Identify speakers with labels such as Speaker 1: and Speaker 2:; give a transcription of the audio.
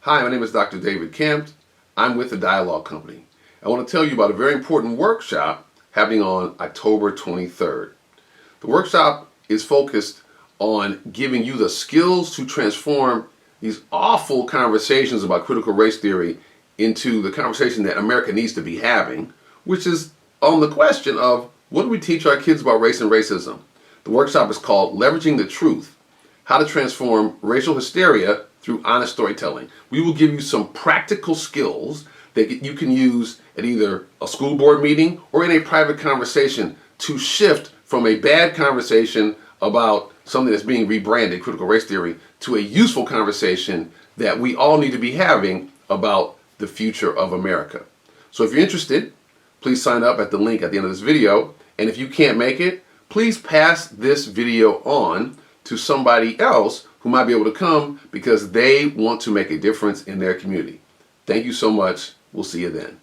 Speaker 1: Hi, my name is Dr. David Kemp. I'm with the Dialogue Company. I want to tell you about a very important workshop happening on October 23rd. The workshop is focused on giving you the skills to transform these awful conversations about critical race theory into the conversation that America needs to be having, which is on the question of what do we teach our kids about race and racism. The workshop is called Leveraging the Truth: How to Transform Racial Hysteria Through Honest Storytelling. We will give you some practical skills that you can use at either a school board meeting or in a private conversation to shift from a bad conversation about something that's being rebranded, critical race theory, to a useful conversation that we all need to be having about the future of America. So if you're interested, please sign up at the link at the end of this video. And if you can't make it, please pass this video on to somebody else who might be able to come because they want to make a difference in their community. Thank you so much. We'll see you then.